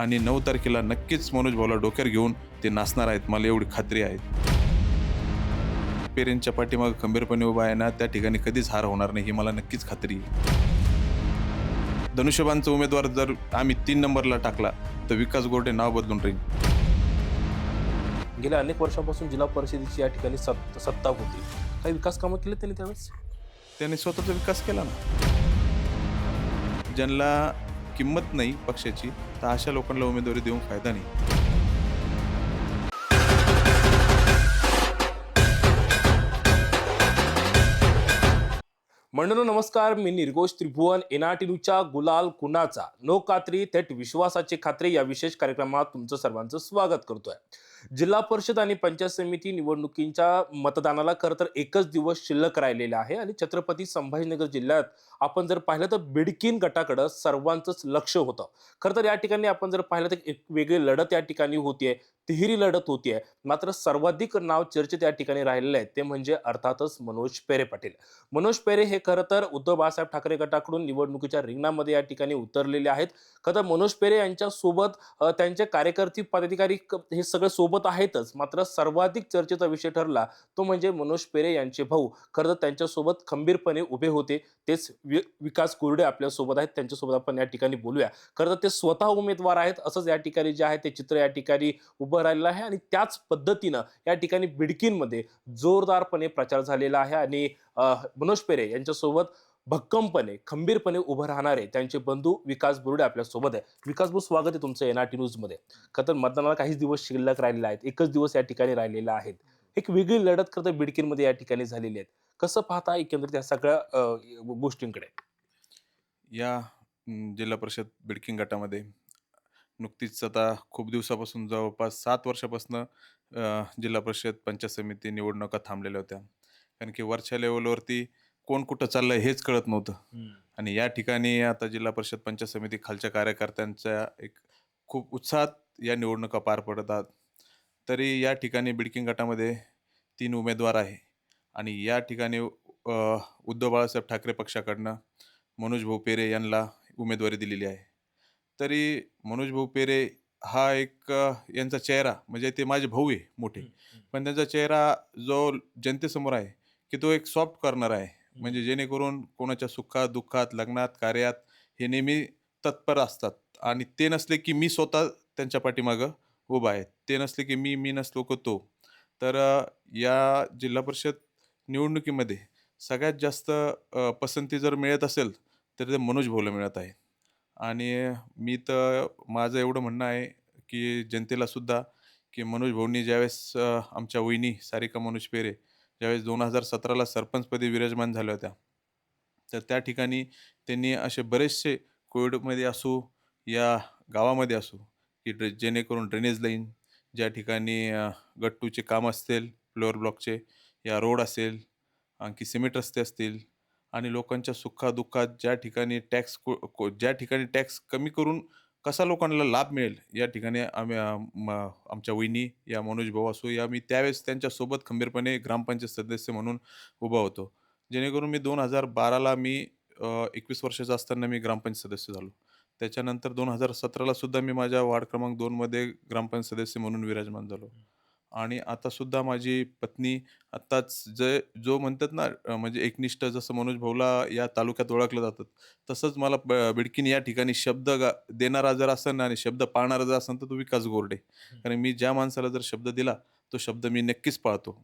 आणि 9 तारखेला नक्कीच मनोज भाऊला डोक्यावर घेऊन ते नाचणार आहेत, मला एवढी खात्री आहे. पेरेंटच्या पाठीमागे खंबीरपणे उभा आहे ना, त्या ठिकाणी कधीच हार होणार नाही, ही मला नक्कीच खात्री आहे. धनुष्यबाणचा उमेदवार जर आम्ही 3 नंबरला टाकला, तर विकास गोरडे नाव बदलून राहील. गेल्या अनेक वर्षांपासून जिल्हा परिषदेची या ठिकाणी सत्ता होती. काही विकास कामं केले त्यांनी त्यावेळेस? त्याने स्वतःचा विकास केला ना. ज्यांना किंमत नाही पक्षाची, तर अशा लोकांना उमेदवारी देऊन फायदा नाही. मंडळी नमस्कार, मी निर्घोष त्रिभुवन. एनआरटी न्यूजच्या गुलाल कुणाचा नो कात्री थेट विश्वासाची खात्री या विशेष कार्यक्रमात तुमचं सर्वांचं स्वागत करतोय. जिल्हा परिषद आणि पंचायत समिती निवडणुकींच्या मतदानाला खरं तर एकच दिवस शिल्लक राहिलेला आहे आणि छत्रपती संभाजीनगर जिल्ह्यात आपण जर पाहिलं तर बिडकीन गटाकडं सर्वांचंच लक्ष होतं. खरं तर या ठिकाणी आपण जर पाहिलं तर एक वेगळी लढत या ठिकाणी होतीये, तिहेरी लढत होतीये. मात्र सर्वाधिक नाव चर्चेत या ठिकाणी राहिलेलं आहे ते म्हणजे अर्थातच मनोज पेरे पाटील. मनोज पेरे हे खरं तर उद्धव बाळासाहेब ठाकरे गटाकडून निवडणुकीच्या रिंगणामध्ये या ठिकाणी उतरलेले आहेत. खरं तर मनोज पेरे यांच्या सोबत त्यांचे कार्यकर्ते पदाधिकारी हे सगळे सोबत आहेतच. मात्र सर्वाधिक चर्चेचा विषय ठरला तो म्हणजे मनोज पेरे यांचे भाऊ खरं तर त्यांच्यासोबत खंबीरपणे उभे होते. तेच विकास गोरडे आपल्या सोबत आहेत. त्यांच्यासोबत आपण या ठिकाणी बोलूया. खरं तर ते स्वतः उमेदवार आहेत असंच या ठिकाणी जे आहे ते चित्र या ठिकाणी उभं राहिलेलं आहे आणि त्याच पद्धतीनं या ठिकाणी बिडकीनमध्ये जोरदारपणे प्रचार झालेला आहे आणि मनोज पेरे यांच्यासोबत भक्कमपणे खंबीरपणे उभं राहणारे त्यांचे बंधू विकास बोर्डे आपल्या सोबत आहे. विकास भाऊ, स्वागत आहे तुमचं एनआरटी न्यूज मध्ये. खरं तर मतदानाला काहीच दिवस शिल्लक राहिलेले आहेत, एकच दिवस या ठिकाणी राहिलेला आहेत. एक वेगळी लढत खरं तर बिडकीनमध्ये या ठिकाणी झालेली आहे. कसं पाहता एकंदरीत या सगळ्या गोष्टींकडे? या जिल्हा परिषद बिडकिंग गटामध्ये नुकतीच आता खूप दिवसापासून जवळपास 7 वर्षापासून जिल्हा परिषद पंचायत समिती निवडणुका थांबलेल्या होत्या. कारण की वरच्या लेवलवरती कोण कुठं चाललंय हेच कळत नव्हतं. आणि या ठिकाणी आता जिल्हा परिषद पंचायत समिती खालच्या कार्यकर्त्यांच्या एक खूप उत्साहात या निवडणुका पार पडतात. तरी या ठिकाणी बिडकिंग गटामध्ये 3 उमेदवार आहे आणि या ठिकाणी उद्धव बाळासाहेब ठाकरे पक्षाकडनं मनोज भाऊ पेरे यांना उमेदवारी दिलेली आहे. तरी मनोज भाऊ पेरे हा एक यांचा चेहरा म्हणजे ते माझे भाऊ आहे मोठे. पण त्यांचा चेहरा जो जनतेसमोर आहे, की तो एक सॉफ्ट कॉर्नर आहे. म्हणजे जेणेकरून कोणाच्या सुखात, दुःखात, लग्नात, कार्यात हे नेहमी तत्पर असतात आणि ते नसले की मी स्वतः त्यांच्या पाठीमागं उभा आहे. ते नसले की मी नसलो की तो. तर या जिल्हा परिषद निवडणुकीमध्ये सगळ्यात जास्त पसंती जर मिळत असेल, तर ते मनोज भाऊला मिळत आहे. आणि मी तर माझं एवढं म्हणणं आहे, की जनतेला सुद्धा, की मनोज भाऊंनी ज्यावेळेस आमच्या वहिनी सारिका मनोज पेरे ज्यावेळेस 2017ला सरपंचपदी विराजमान झाल्या होत्या, तर त्या ठिकाणी त्यांनी असे बरेचसे कोविडमध्ये असो, या गावामध्ये असो, की जेणेकरून ड्रेनेज लाईन, ज्या ठिकाणी गट्टूचे काम असतील, फ्लोअर ब्लॉकचे, या रोड असेल, आणखी सिमेंट रस्ते असतील आणि लोकांच्या सुखा-दुःखात ज्या ठिकाणी ज्या ठिकाणी टॅक्स कमी करून कसा लोकांना लाभ मिळेल, या ठिकाणी आम्ही आमच्या वहिनी या मनोज भाऊ असो, या मी त्यावेळेस त्यांच्यासोबत खंबीरपणे ग्रामपंचायत सदस्य म्हणून उभा होतो. जेणेकरून मी 2012ला 21 वर्षाचा असताना मी ग्रामपंचायत सदस्य झालो. त्याच्यानंतर 2017ला सुद्धा मी माझ्या वार्ड क्रमांक 2 मध्ये ग्रामपंचायत सदस्य म्हणून विराजमान झालो. आणि आता सुद्धा माझी पत्नी आत्ताच जो म्हणतात ना म्हणजे एकनिष्ठ जसं मनोज भाऊला या तालुक्यात ओळखलं जातं, तसंच मला बिडकीन या ठिकाणी शब्द देणारा जर असेल ना आणि शब्द पाळणारा जर असेल तर तो विकास गोरडे. कारण मी ज्या माणसाला जर शब्द दिला, तो शब्द मी नक्कीच पाळतो.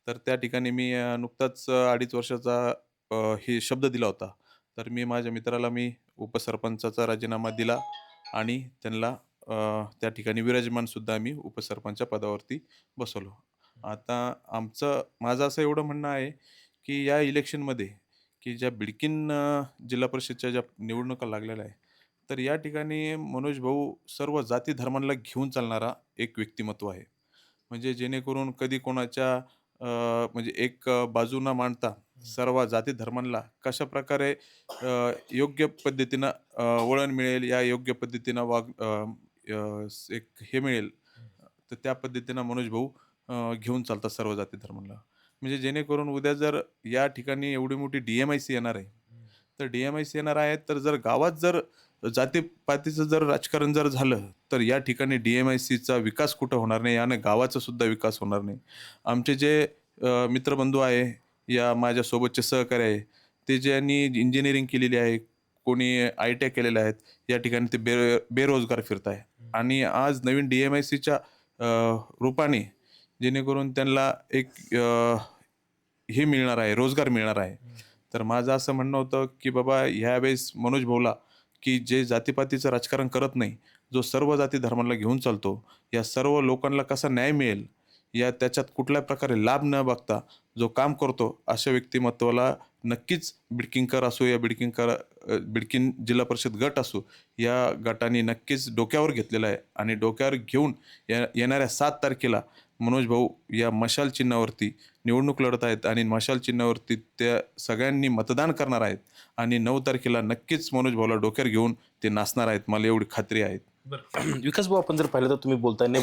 तर त्या ठिकाणी मी नुकताच 2.5 वर्षाचा हे शब्द दिला होता. तर मी माझ्या मित्राला उपसरपंचाचा राजीनामा दिला आणि त्यांना त्या ठिकाणी विराजमानसुद्धा आम्ही उपसरपंच पदावरती बसवलो. आता माझं असं एवढं म्हणणं आहे, की या इलेक्शनमध्ये, की ज्या बिडकीन जिल्हा परिषदच्या ज्या निवडणुका लागलेल्या आहे, तर या ठिकाणी मनोज भाऊ सर्व जाती धर्मांना घेऊन चालणारा एक व्यक्तिमत्व आहे. म्हणजे जेणेकरून कधी कोणाच्या म्हणजे एक बाजू न मांडता सर्व जाती धर्मांना कशाप्रकारे योग्य पद्धतीनं वळण मिळेल, या योग्य पद्धतीनं एक हे मिळेल, तर त्या पद्धतीनं मनोज भाऊ घेऊन चालतात सर्व जाती धर्मांना. म्हणजे जेणेकरून उद्या जर या ठिकाणी एवढी मोठी डी-एम-आय-सी येणार आहे, तर DMIC येणार आहे. तर जर गावात जर जातीपातीचं जर राजकारण जर झालं, तर या ठिकाणी DMICचा विकास कुठं होणार नाही आणि गावाचा सुद्धा विकास होणार नाही. आमचे जे मित्रबंधू आहे, या माझ्यासोबतचे सहकारी आहे, ते ज्यांनी इंजिनिअरिंग केलेली आहे, कोणी ITI केलेल्या आहेत, या ठिकाणी ते बेरोजगार फिरत आहे. आणि आज नवीन DMICच्या रूपाने जेणेकरून त्यांना एक हे मिळणार आहे, रोजगार मिळणार आहे. तर माझं असं म्हणणं होतं, की बाबा ह्यावेळेस मनोज भाऊला, की जे जातीपातीचं राजकारण करत नाही, जो सर्व जाती धर्माला घेऊन चालतो, या सर्व लोकांना कसा न्याय मिळेल, या त्याच्यात कुठल्या प्रकारे लाभ न बघता जो काम करतो, अशा व्यक्तिमत्वाला नक्कीच बिडकिंकर असो या बिडकीन जिल्हा परिषद गट असो, या गटाने नक्कीच डोक्यावर घेतलेला आहे आणि डोक्यावर घेऊन येणाऱ्या 7 तारखेला मनोज भाऊ या मशाल चिन्हावरती निवडणूक लढत आहेत आणि मशाल चिन्हावरती त्या सगळ्यांनी मतदान करणार आहेत आणि 9 तारखेला नक्कीच मनोज भाऊला डोक्यावर घेऊन ते नाचणार आहेत. मला एवढी खात्री आहे. विकास भाऊ, आपण जर पाहिलं तर तुम्ही बोलताना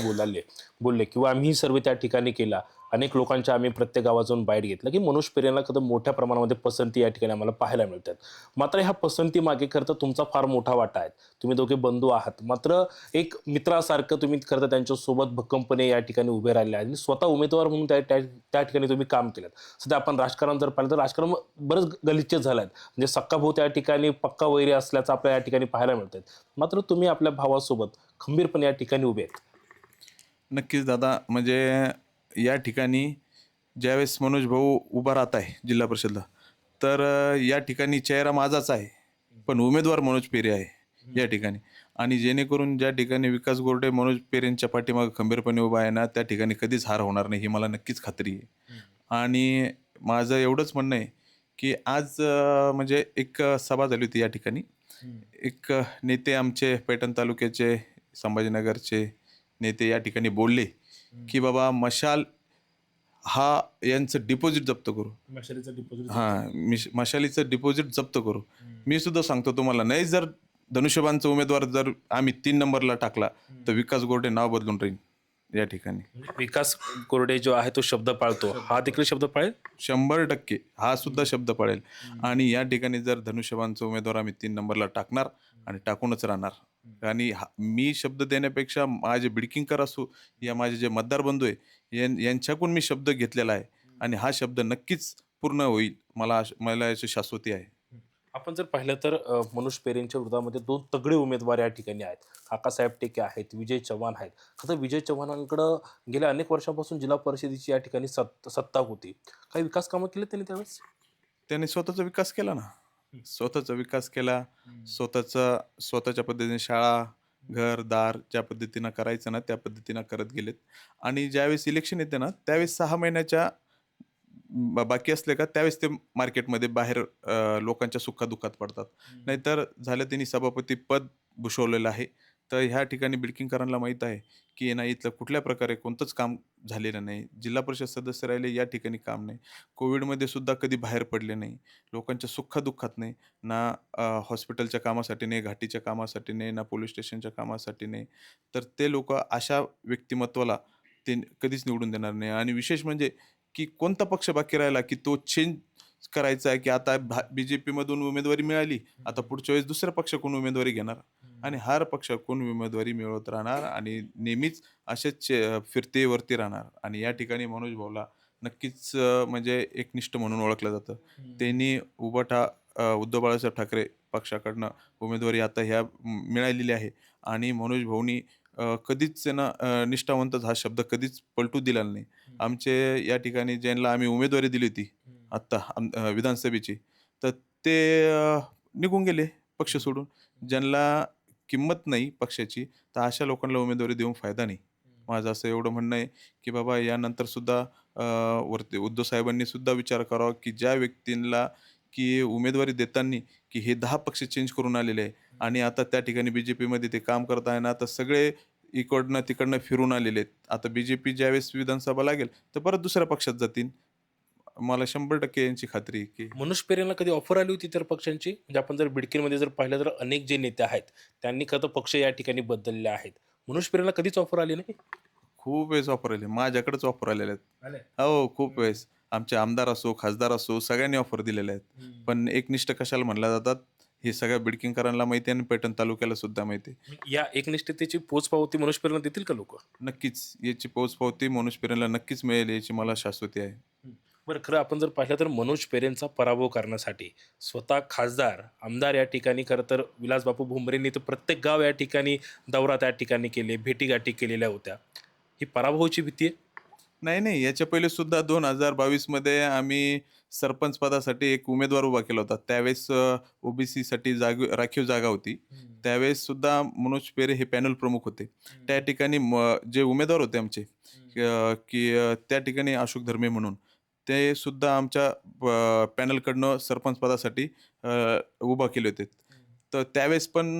बोलले किंवा आम्ही सर्वे त्या ठिकाणी केला. अनेक लोकांच्या आम्ही प्रत्येक गावात जाऊन बाईट घेतला की मनोज पेरेंना खरं मोठ्या प्रमाणामध्ये पसंती या ठिकाणी आम्हाला पाहायला मिळतात. मात्र ह्या पसंती मागे खरं तर तुमचा फार मोठा वाटा आहे. तुम्ही दोघे बंधू आहात. मात्र एक मित्रासारखं तुम्ही खरं तर त्यांच्यासोबत भक्कमपणे या ठिकाणी उभे राहिले आहेत आणि स्वतः उमेदवार म्हणून त्या ठिकाणी तुम्ही काम केलं. सध्या आपण राजकारण जर पाहिलं तर राजकारण बरंच गलिच्छ झालं आहे. म्हणजे सक्का भाऊ त्या ठिकाणी पक्का वैरी असल्याचं आपल्या या ठिकाणी पाहायला मिळतं. मात्र तुम्ही आपल्या भावासोबत खंबीरपणे या ठिकाणी उभे आहेत. नक्कीच दादा, म्हणजे या ठिकाणी ज्यावेळेस मनोज भाऊ उभा राहत आहे जिल्हा परिषदला, तर या ठिकाणी चेहरा माझाच आहे, पण उमेदवार मनोज पेरे आहे या ठिकाणी. आणि जेणेकरून ज्या ठिकाणी विकास गोरडे मनोज पेरेंच्या पाठीमागे खंबीरपणे उभा आहे ना, त्या ठिकाणी कधीच हार होणार नाही, ही मला नक्कीच खात्री आहे. आणि माझं एवढंच म्हणणं आहे, की आज म्हणजे एक सभा झाली होती या ठिकाणी. एक नेते आमचे पैठण तालुक्याचे, संभाजीनगरचे नेते या ठिकाणी बोलले, की बाबा मशाल हा यांचं डिपॉझिट जप्त करू. मशालीचं डिपॉझिट. मशालीचं डिपॉझिट जप्त करू. मी सुद्धा सांगतो तुम्हाला, नाही जर धनुष्यबाणचा उमेदवार जर आम्ही 3 नंबरला टाकला, तर विकास गोरडे नाव बदलून राहील या ठिकाणी. विकास कोरडे जो आहे तो शब्द पाळतो, हा देखील शब्द पाळेल. 100% हा सुद्धा शब्द पडेल. आणि या ठिकाणी जर धनुष्यबाणचा उमेदवार आम्ही 3 नंबरला टाकणार आणि टाकूनच राहणार. आणि मी शब्द देण्यापेक्षा माझे बिडकिंकर असो या माझे जे मतदार बंधू आहे, यांच्याकडून मी शब्द घेतलेला आहे आणि हा शब्द नक्कीच पूर्ण होईल. मला याची शाश्वती आहे. आपण जर पाहिलं तर मनोज पेरेंच्या विरोधामध्ये दोन तगडे उमेदवार या ठिकाणी आहेत. काकासाहेब टेके आहेत, विजय चव्हाण आहेत. खरं तर विजय चव्हाणांकडं गेल्या अनेक वर्षांपासून जिल्हा परिषदेची या ठिकाणी सत्ता होती. काही विकास कामं केले त्यांनी त्यावेळेस? त्याने स्वतःचा विकास केला ना. स्वतःचा विकास केला. स्वतःच्या पद्धतीने शाळा, घर-दार ज्या पद्धतीनं करायचं ना, त्या पद्धतीनं करत गेलेत. आणि ज्यावेळेस इलेक्शन येते ना, त्यावेळेस 6 महिन्याच्या बाकी असले का त्यावेळेस ते मार्केटमध्ये बाहेर लोकांच्या सुख-दुःखात पडतात. नाहीतर झालं त्यांनी सभापती पद भूषवलेलं आहे. तर ह्या ठिकाणी बिडकिंकरांना माहीत आहे, की नाही इथलं कुठल्या प्रकारे कोणतंच काम झालेलं नाही. जिल्हा परिषद सदस्य राहिले या ठिकाणी काम नाही. कोविडमध्ये सुद्धा कधी बाहेर पडले नाही. लोकांच्या सुख-दुःखात नाही. ना हॉस्पिटलच्या कामासाठी नाही, घाटीच्या कामासाठी नाही, ना पोलीस स्टेशनच्या कामासाठी नाही. तर ते लोकं अशा व्यक्तिमत्त्वाला ते कधीच निवडून देणार नाही. आणि विशेष म्हणजे की कोणता पक्ष बाकी राहिला, की तो चेंज करायचा आहे, की आता BJPमधून उमेदवारी मिळाली, आता पुढच्या वेळेस दुसऱ्या पक्षाकडून उमेदवारी घेणार आणि हर पक्षाकडून उमेदवारी मिळवत राहणार आणि नेहमीच असेच फिरतीवरती राहणार. आणि या ठिकाणी मनोज भाऊला नक्कीच म्हणजे एकनिष्ठ म्हणून ओळखलं जातं. त्यांनी उद्धव बाळासाहेब ठाकरे पक्षाकडनं उमेदवारी आता मिळालेली आहे आणि मनोज भाऊनी कधीच त्यांना निष्ठावंत हा शब्द कधीच पलटू दिलेला नाही. आमचे या ठिकाणी ज्यांना आम्ही उमेदवारी दिली होती आत्ता विधानसभेची, तर ते निघून गेले पक्ष सोडून. ज्यांना किंमत नाही पक्षाची, तर अशा लोकांना उमेदवारी देऊन फायदा नाही. माझं असं एवढं म्हणणं आहे, की बाबा यानंतर सुद्धा वरती उद्धव साहेबांनी सुद्धा विचार करावा, की ज्या व्यक्तींना की उमेदवारी देताना की हे 10 पक्ष चेंज करून आलेले आहे आणि आता त्या ठिकाणी BJPमध्ये ते काम करत आहे ना, तर सगळे इकडनं-तिकडनं फिरून आलेले आहेत. आता BJP ज्यावेळेस विधानसभा लागेल, तर परत दुसऱ्या पक्षात जातील. मला 100% यांची खात्री आहे, की मनोज पेरेंना कधी ऑफर आली होती इतर पक्षांची? म्हणजे आपण जर बिडकीमध्ये जर पाहिलं तर अनेक जे नेते आहेत, त्यांनी खरं तर पक्ष या ठिकाणी बदलले आहेत. मनोज पेरेंना कधीच ऑफर आली नाही? खूप वेळेस ऑफर आले. माझ्याकडेच ऑफर आलेले आहेत. आले. हो, खूप वेळेस. आमचे आमदार असो, खासदार असो सगळ्यांनी ऑफर दिलेल्या आहेत. पण एकनिष्ठ कशाला म्हणल्या जातात, हे सगळ्या बिडकींकरांना माहिती आहे आणि पैठण तालुक्याला सुद्धा माहिती आहे. या एकनिष्ठतेची पोचपावती मनोज पेरेंना देतील का लोक? नक्कीच याची पोचपावती मनोज पेरेंला नक्कीच मिळेल याची मला शाश्वती आहे. बरं, खरं आपण जर पाहिलं तर मनोज पेरेंचा पराभव करण्यासाठी स्वतः खासदार, आमदार या ठिकाणी खरं तर विलासबापू भुमरेंनी तर प्रत्येक गाव या ठिकाणी दौरा त्या ठिकाणी केले, भेटीगाठी केलेल्या होत्या. ही पराभवाची भीती आहे? नाही, नाही. याच्या पहिले सुद्धा 2022 मध्ये आम्ही सरपंच पदासाठी एक उमेदवार उभा केला होता. त्यावेळेस ओबीसीसाठी राखीव जागा होती. त्यावेळेस सुद्धा मनोज पेरे हे पॅनल प्रमुख होते. त्या ठिकाणी जे उमेदवार होते आमचे त्या ठिकाणी अशोक धर्मे म्हणून, ते सुद्धा आमच्या पॅनलकडनं सरपंच पदासाठी उभा केले होते. तर त्यावेळेस पण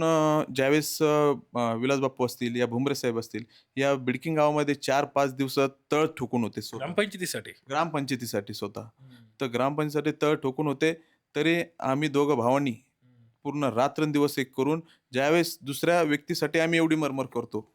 ज्यावेळेस विलासबापू असतील या भुमरे साहेब असतील, या बिडकीन गावामध्ये 4-5 दिवसात तळ ठोकून होते स्वतः. ग्रामपंचायतीसाठी? ग्रामपंचायतीसाठी स्वतः. तर ग्रामपंचायतीसाठी तळ ठोकून होते. तरी आम्ही दोघं भावांनी पूर्ण रात्रंदिवस एक करून ज्यावेळेस दुसऱ्या व्यक्तीसाठी आम्ही एवढी मरमर करतो,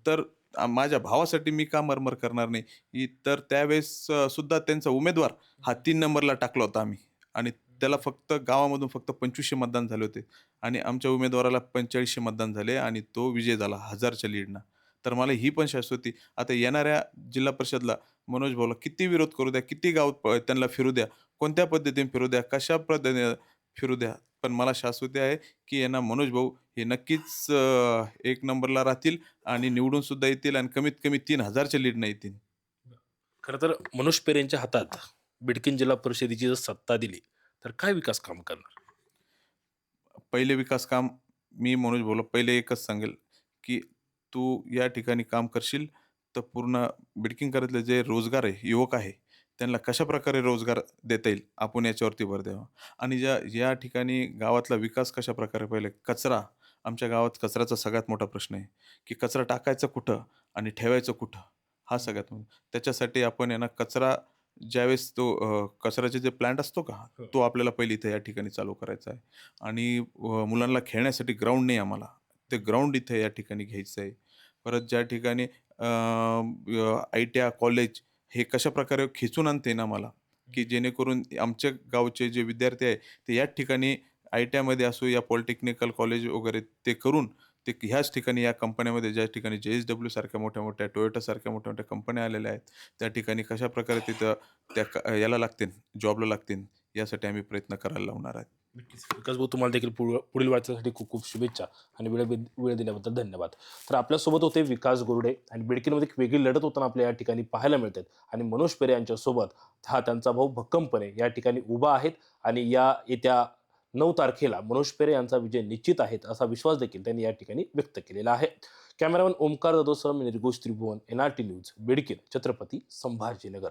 तर माझ्या भावासाठी मी का मरमर करणार नाही? तर त्यावेळेस सुद्धा त्यांचा उमेदवार हा 3 नंबरला टाकला होता आम्ही आणि त्याला फक्त गावामधून फक्त 2500 मतदान झाले होते आणि आमच्या उमेदवाराला 4500 मतदान झाले आणि तो विजय झाला 1000च्या लीडनं. तर मला ही पण शाश्वती आता येणाऱ्या जिल्हा परिषदला मनोज भाऊला किती विरोध करू द्या, किती गाव त्यांना फिरू द्या, कोणत्या पद्धतीने फिरू द्या, कशा पद्धतीने फिरू द्या. पण मला शाश्वती आहे, की आहे ना मनोज भाऊ हे नक्कीच 1 नंबरला राहतील आणि निवडून सुद्धा येतील आणि कमीत कमी 3000च्या लीडनं येतील. खरं तर मनोज पेरेंच्या हातात बिडकीन जिल्हा परिषदेची जर सत्ता दिली, तर काय विकास काम करणार? पहिले विकास काम मी मनोज भाऊला पहिले एकच सांगेल, की तू या ठिकाणी काम करशील, तर पूर्ण बिडकीनकरातले जे रोजगार आहे, युवक आहे, त्यांना कशाप्रकारे रोजगार देता येईल, आपण याच्यावरती भर द्यावा. आणि या ठिकाणी गावातला विकास कशाप्रकारे पहिले कचरा, आमच्या गावात कचऱ्याचा सगळ्यात मोठा प्रश्न आहे, की कचरा टाकायचा कुठं आणि ठेवायचं कुठं? हा सगळ्यात त्याच्यासाठी आपण आहे ना कचरा ज्यावेळेस तो कचऱ्याचे जे प्लांट असतो का, तो आपल्याला पहिले इथे या ठिकाणी चालू करायचा आहे. आणि मुलांना खेळण्यासाठी ग्राउंड नाही आम्हाला. ते ग्राउंड इथे या ठिकाणी घ्यायचं आहे. परत ज्या ठिकाणी आय-टी-आय कॉलेज हे कशाप्रकारे खेचून आणते ना मला, की जेणेकरून आमच्या गावचे जे विद्यार्थी आहे, ते याच ठिकाणी आय-टी-आयमध्ये असो या पॉलिटेक्निकल कॉलेज वगैरे ते करून ते ह्याच ठिकाणी या कंपन्यामध्ये ज्या ठिकाणी JSW सारख्या मोठ्या-मोठ्या, Toyota सारख्या मोठ्या-मोठ्या कंपन्या आलेल्या आहेत. त्या ठिकाणी कशाप्रकारे तिथं याला लागतील, जॉबला लागतील, यासाठी आम्ही प्रयत्न करायला लावणार आहेत. नक्कीच. विकास भाऊ, तुम्हाला देखील पुढील वाटचालीसाठी खूप खूप शुभेच्छा आणि वेळ दिल्याबद्दल धन्यवाद. तर आपल्यासोबत होते विकास गोरडे आणि बिडकीनमध्ये एक वेगळी लढत होताना आपल्या या ठिकाणी पाहायला मिळतात आणि मनोज पेरे यांच्यासोबत हा त्यांचा भाऊ भक्कमपणे या ठिकाणी उभा आहेत आणि या येत्या 9 तारखेला मनोज पेरे यांचा विजय निश्चित आहे असा विश्वास देखील त्यांनी या ठिकाणी व्यक्त केलेला आहे. कॅमेरामॅन ओमकार जाधवसह मी निर्घोष त्रिभुवन, NRT न्यूज, बिडकीन, छत्रपती संभाजीनगर.